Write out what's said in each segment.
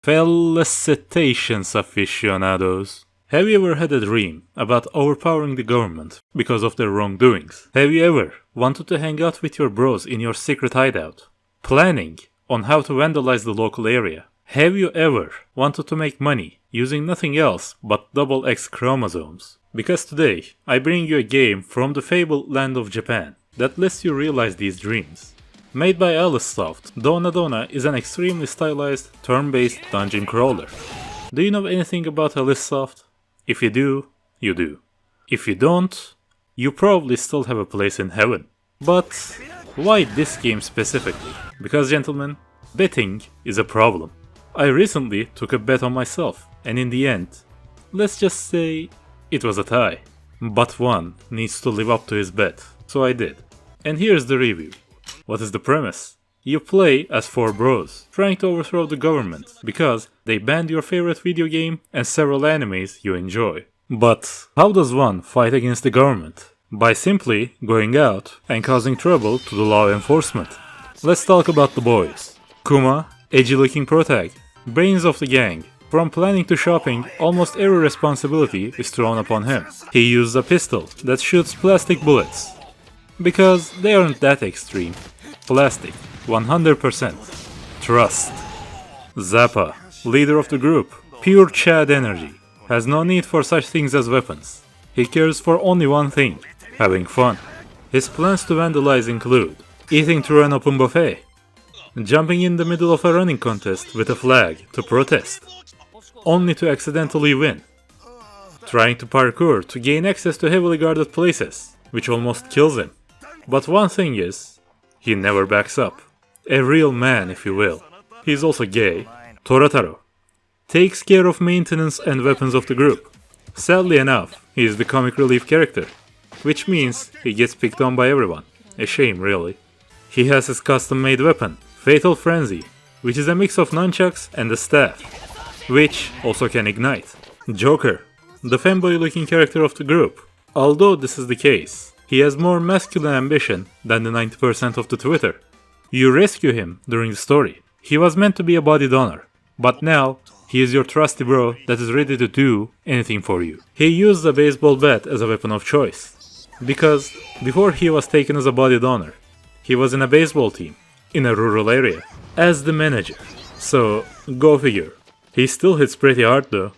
Felicitations, aficionados! Have you ever had a dream about overpowering the government because of their wrongdoings? Have you ever wanted to hang out with your bros in your secret hideout, planning on how to vandalize the local area? Have you ever wanted to make money using nothing else but double X chromosomes? Because today, I bring you a game from the fabled land of Japan that lets you realize these dreams. Made by Alicesoft, Dohna is an extremely stylized, turn-based dungeon crawler. Do you know anything about Alicesoft? If you do, you do. If you don't, you probably still have a place in heaven. But why this game specifically? Because, gentlemen, betting is a problem. I recently took a bet on myself, and in the end, let's just say it was a tie. But one needs to live up to his bet, so I did. And here's the review. What is the premise? You play as 4 bros, trying to overthrow the government, because they banned your favorite video game and several animes you enjoy. But how does one fight against the government? By simply going out and causing trouble to the law enforcement. Let's talk about the boys. Kuma, edgy looking protag, brains of the gang. From planning to shopping, almost every responsibility is thrown upon him. He uses a pistol that shoots plastic bullets. Because they aren't that extreme. Plastic, 100%. Trust. Zappa, leader of the group, pure Chad energy, has no need for such things as weapons. He cares for only one thing, having fun. His plans to vandalize include eating through an open buffet, jumping in the middle of a running contest with a flag to protest, only to accidentally win, trying to parkour to gain access to heavily guarded places, which almost kills him. But one thing is, he never backs up. A real man, if you will. He's also gay. Torataro takes care of maintenance and weapons of the group. Sadly enough, he is the comic relief character, which means he gets picked on by everyone. A shame, really. He has his custom-made weapon, Fatal Frenzy, which is a mix of nunchucks and a staff, which also can ignite. Joker, the fanboy-looking character of the group. Although this is the case, he has more masculine ambition than the 90% of the Twitter. You rescue him during the story. He was meant to be a body donor, but now he is your trusty bro that is ready to do anything for you. He used a baseball bat as a weapon of choice, because before he was taken as a body donor, he was in a baseball team, in a rural area, as the manager. So, go figure. He still hits pretty hard though.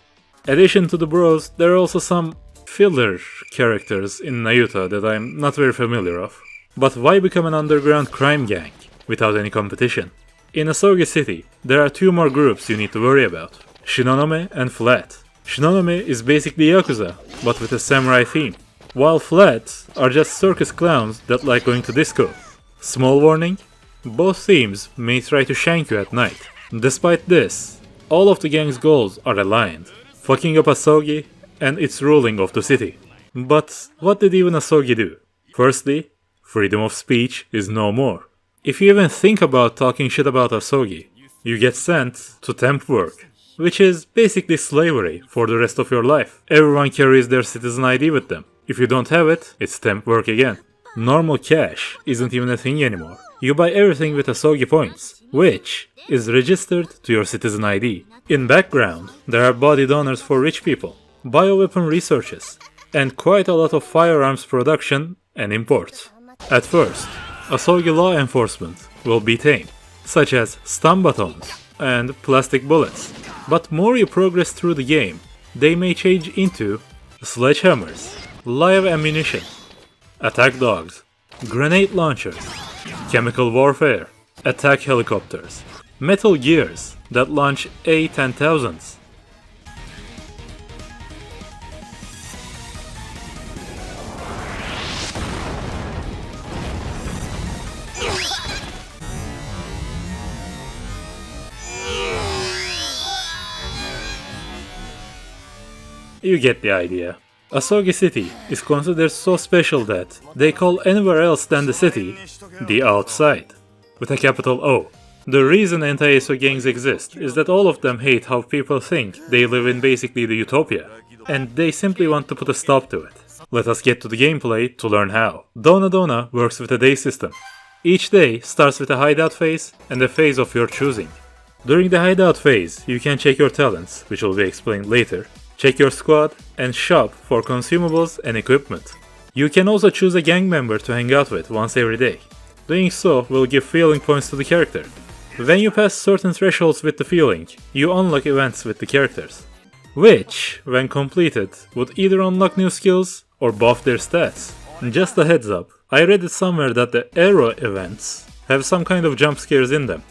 Addition to the bros, there are also some filler characters in Nayuta that I'm not very familiar of. But why become an underground crime gang without any competition? In Asogi City, there are 2 more groups you need to worry about, Shinonome and Flat. Shinonome is basically Yakuza, but with a samurai theme, while Flat are just circus clowns that like going to disco. Small warning, both themes may try to shank you at night. Despite this, all of the gang's goals are aligned, fucking up Asogi and its ruling of the city. But what did even Asogi do? Firstly, freedom of speech is no more. If you even think about talking shit about Asogi, you get sent to temp work, which is basically slavery for the rest of your life. Everyone carries their citizen ID with them. If you don't have it, it's temp work again. Normal cash isn't even a thing anymore. You buy everything with Asogi points, which is registered to your citizen ID. In background, there are body donors for rich people, bioweapon researches, and quite a lot of firearms production and import. At first, Asogi law enforcement will be tame, such as stun batons and plastic bullets. But more you progress through the game, they may change into sledgehammers, live ammunition, attack dogs, grenade launchers, chemical warfare, attack helicopters, metal gears that launch A-10,000s. You get the idea. Asogi City is considered so special that they call anywhere else than the city the outside, with a capital O. The reason anti-ESO gangs exist is that all of them hate how people think they live in basically the utopia, and they simply want to put a stop to it. Let us get to the gameplay to learn how. Dohna works with a day system. Each day starts with a hideout phase and a phase of your choosing. During the hideout phase, you can check your talents, which will be explained later, check your squad, and shop for consumables and equipment. You can also choose a gang member to hang out with once every day. Doing so will give feeling points to the character. When you pass certain thresholds with the feeling, you unlock events with the characters, which, when completed, would either unlock new skills or buff their stats. Just a heads up, I read it somewhere that the arrow events have some kind of jump scares in them,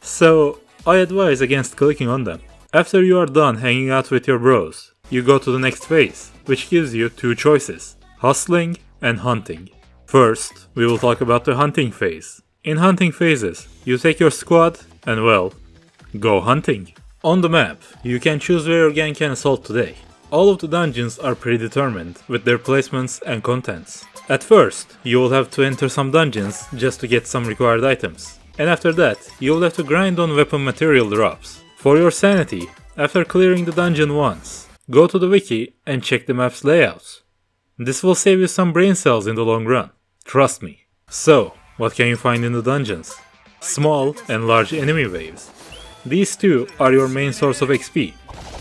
so I advise against clicking on them. After you are done hanging out with your bros, you go to the next phase, which gives you two choices: hustling and hunting. First, we will talk about the hunting phase. In hunting phases, you take your squad and, well, go hunting. On the map, you can choose where your gang can assault today. All of the dungeons are predetermined with their placements and contents. At first, you will have to enter some dungeons just to get some required items. And after that, you will have to grind on weapon material drops. For your sanity, after clearing the dungeon once, go to the wiki and check the map's layouts. This will save you some brain cells in the long run. Trust me. So, what can you find in the dungeons? Small and large enemy waves. These two are your main source of XP.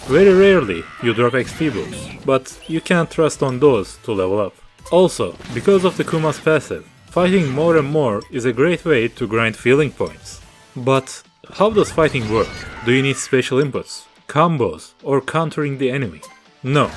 Very rarely you drop XP boosts, but you can't trust on those to level up. Also, because of the Kuma's passive, fighting more and more is a great way to grind feeling points. But how does fighting work? Do you need special inputs, combos, or countering the enemy? No.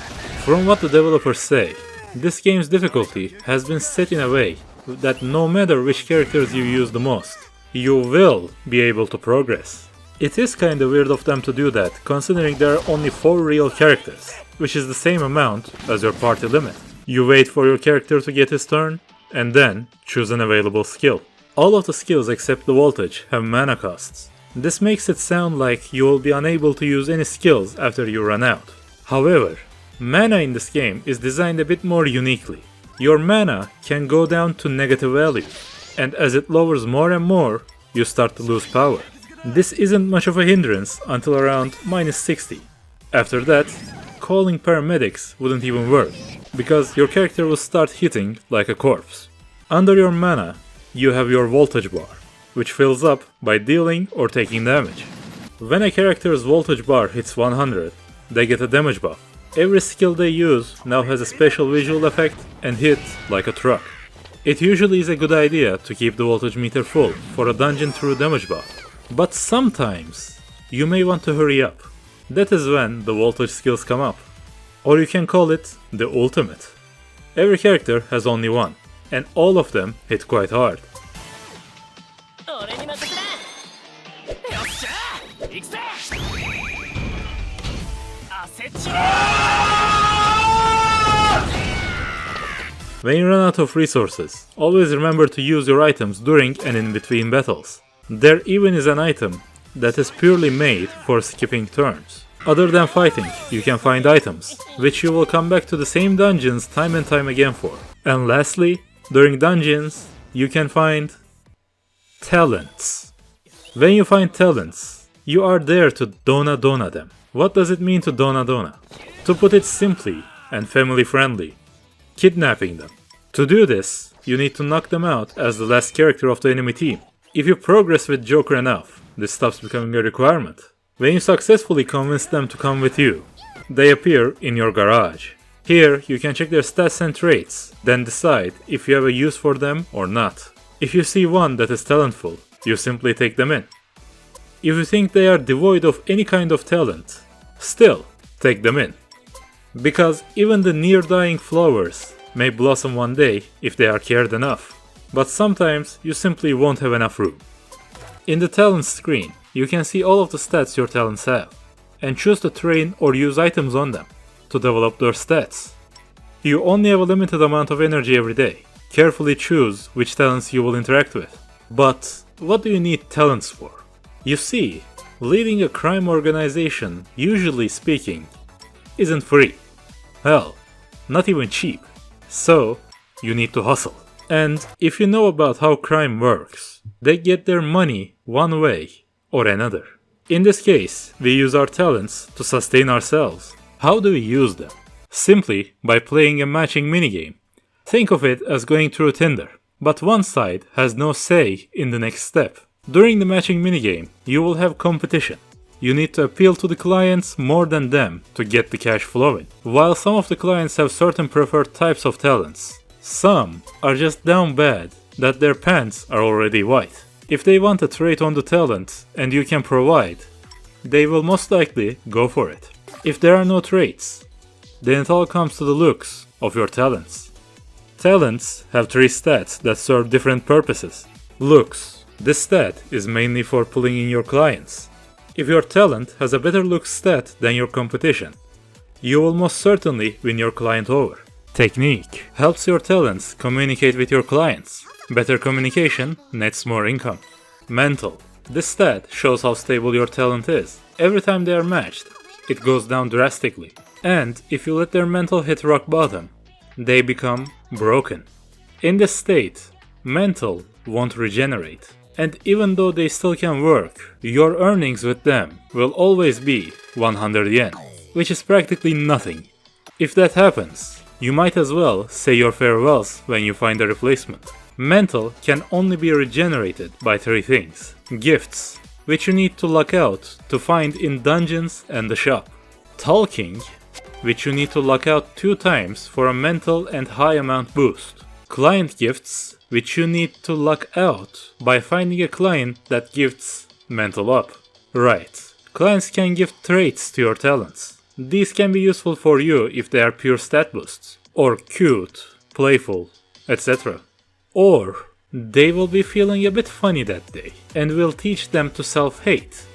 From what the developers say, this game's difficulty has been set in a way that no matter which characters you use the most, you will be able to progress. It is kinda weird of them to do that, considering there are only 4 real characters, which is the same amount as your party limit. You wait for your character to get his turn, and then choose an available skill. All of the skills except the voltage have mana costs. This makes it sound like you will be unable to use any skills after you run out. However, mana in this game is designed a bit more uniquely. Your mana can go down to negative values, and as it lowers more and more, you start to lose power. This isn't much of a hindrance until around -60. After that, calling paramedics wouldn't even work, because your character will start hitting like a corpse. Under your mana, you have your voltage bar, which fills up by dealing or taking damage. When a character's voltage bar hits 100, they get a damage buff. Every skill they use now has a special visual effect and hit like a truck. It usually is a good idea to keep the voltage meter full for a dungeon through damage buff, but sometimes you may want to hurry up. That is when the voltage skills come up, or you can call it the ultimate. Every character has only one, and all of them hit quite hard. When you run out of resources, always remember to use your items during and in between battles. There even is an item that is purely made for skipping turns. Other than fighting, you can find items, which you will come back to the same dungeons time and time again for. And lastly, during dungeons, you can find talents. When you find talents, you are there to Dohna them. What does it mean to Dohna? To put it simply and family friendly, kidnapping them. To do this, you need to knock them out as the last character of the enemy team. If you progress with Joker enough, this stops becoming a requirement. When you successfully convince them to come with you, they appear in your garage. Here, you can check their stats and traits, then decide if you have a use for them or not. If you see one that is talentful, you simply take them in. If you think they are devoid of any kind of talent, still take them in. Because even the near-dying flowers may blossom one day if they are cared enough, but sometimes you simply won't have enough room. In the talents screen, you can see all of the stats your talents have, and choose to train or use items on them to develop their stats. You only have a limited amount of energy every day. Carefully choose which talents you will interact with. But what do you need talents for? You see, leading a crime organization, usually speaking, isn't free. Hell, not even cheap. So, you need to hustle. And if you know about how crime works, they get their money one way or another. In this case, we use our talents to sustain ourselves. How do we use them? Simply by playing a matching minigame. Think of it as going through Tinder, but one side has no say in the next step. During the matching minigame, you will have competition. You need to appeal to the clients more than them to get the cash flowing. While some of the clients have certain preferred types of talents, some are just down bad that their pants are already white. If they want a trait on the talent and you can provide, they will most likely go for it. If there are no traits, then it all comes to the looks of your talents. Talents have 3 stats that serve different purposes. Looks. This stat is mainly for pulling in your clients. If your talent has a better looks stat than your competition, you will most certainly win your client over. Technique helps your talents communicate with your clients. Better communication nets more income. Mental. This stat shows how stable your talent is. Every time they are matched, it goes down drastically. And if you let their mental hit rock bottom, they become broken. In this state, mental won't regenerate. And even though they still can work, your earnings with them will always be 100 yen, which is practically nothing. If that happens, you might as well say your farewells when you find a replacement. Mental can only be regenerated by 3 things. Gifts, which you need to luck out to find in dungeons and the shop. Talking, which you need to luck out 2 times for a mental and high amount boost. Client gifts, which you need to luck out by finding a client that gifts mental up. Right, clients can gift traits to your talents. These can be useful for you if they are pure stat boosts, or cute, playful, etc. Or they will be feeling a bit funny that day and will teach them to self-hate,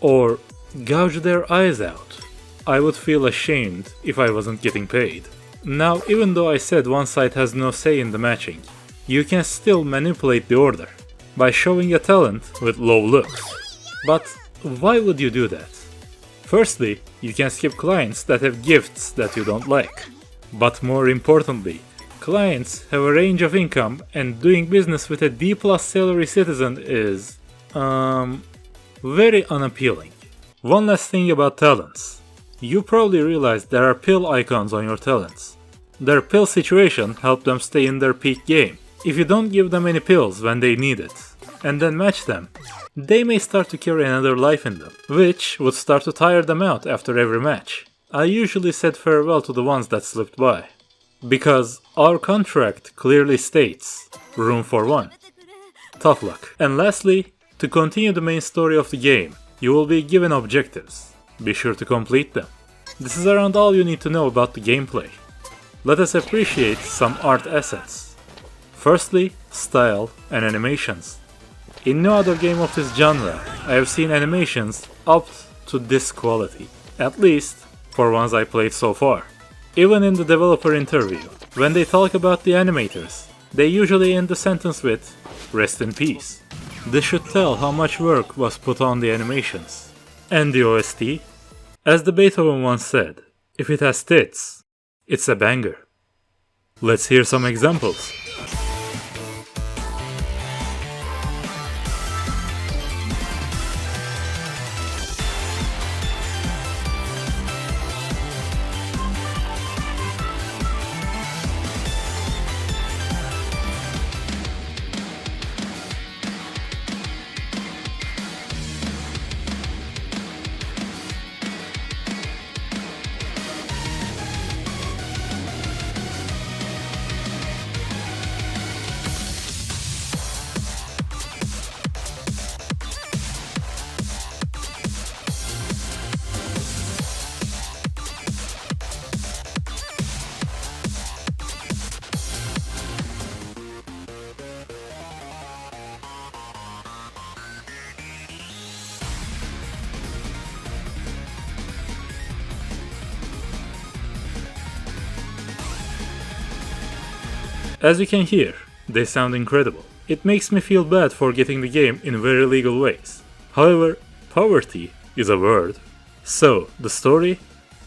or gouge their eyes out. I would feel ashamed if I wasn't getting paid. Now, even though I said one side has no say in the matching, you can still manipulate the order by showing a talent with low looks. But why would you do that? Firstly, you can skip clients that have gifts that you don't like. But more importantly, clients have a range of income, and doing business with a D+ salary citizen is very unappealing. One last thing about talents. You probably realize there are pill icons on your talents. Their pill situation helps them stay in their peak game. If you don't give them any pills when they need it, and then match them, they may start to carry another life in them, which would start to tire them out after every match. I usually said farewell to the ones that slipped by, because our contract clearly states room for 1. Tough luck. And lastly, to continue the main story of the game, you will be given objectives. Be sure to complete them. This is around all you need to know about the gameplay. Let us appreciate some art assets. Firstly, style and animations. In no other game of this genre, I have seen animations up to this quality, at least for ones I played so far. Even in the developer interview, when they talk about the animators, they usually end the sentence with "Rest in peace." This should tell how much work was put on the animations. And the OST? As the Beethoven once said, if it has tits, it's a banger. Let's hear some examples. As you can hear, they sound incredible. It makes me feel bad for getting the game in very legal ways. However, poverty is a word. So, the story?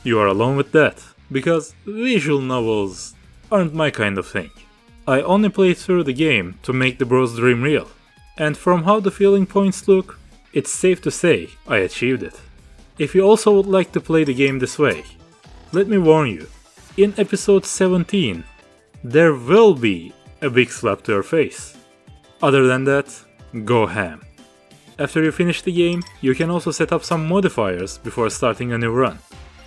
You are alone with that, because visual novels aren't my kind of thing. I only played through the game to make the bro's dream real, and from how the feeling points look, it's safe to say I achieved it. If you also would like to play the game this way, let me warn you, in episode 17, there will be a big slap to your face. Other than that, go ham. After you finish the game, you can also set up some modifiers before starting a new run.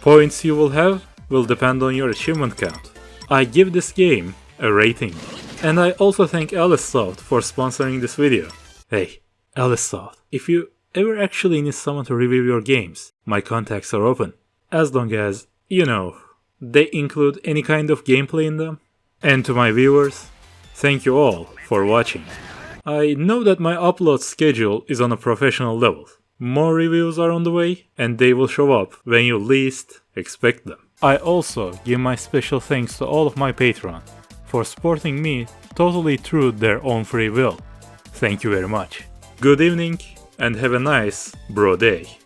Points you will have will depend on your achievement count. I give this game a rating. And I also thank Alicesoft for sponsoring this video. Hey, Alicesoft, if you ever actually need someone to review your games, my contacts are open. As long as, they include any kind of gameplay in them. And to my viewers, thank you all for watching. I know that my upload schedule is on a professional level. More reviews are on the way, and they will show up when you least expect them. I also give my special thanks to all of my patrons for supporting me totally through their own free will. Thank you very much. Good evening, and have a nice bro day.